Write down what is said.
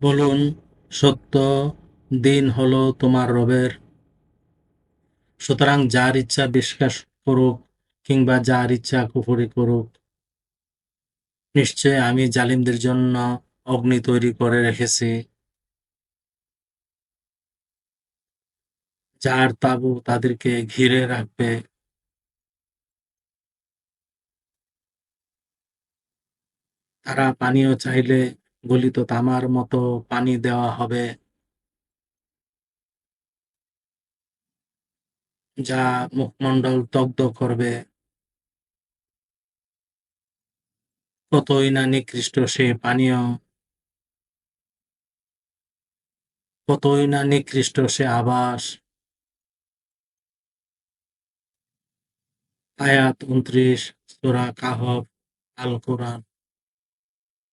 বলুন, সত্য দিন হলো তোমার রবের। সুতরাং যার ইচ্ছা বিশ্বাস করুক কিংবা যার ইচ্ছা কুফরি করুক, নিশ্চয় আমি জালিমদের জন্য অগ্নি তৈরি করে রেখেছি, যার তাঁবু তাদেরকে ঘিরে রাখবে। তারা পানীয় চাইলে গলিত তামার মতো পানি দেওয়া হবে, যা মুখমণ্ডল দগ্ধ করবে। কতই না নিকৃষ্ট সে পানীয়, কতই না নিকৃষ্ট সে আবাস। আয়াত ২৯ সূরা কাহফ, আল কোরআন।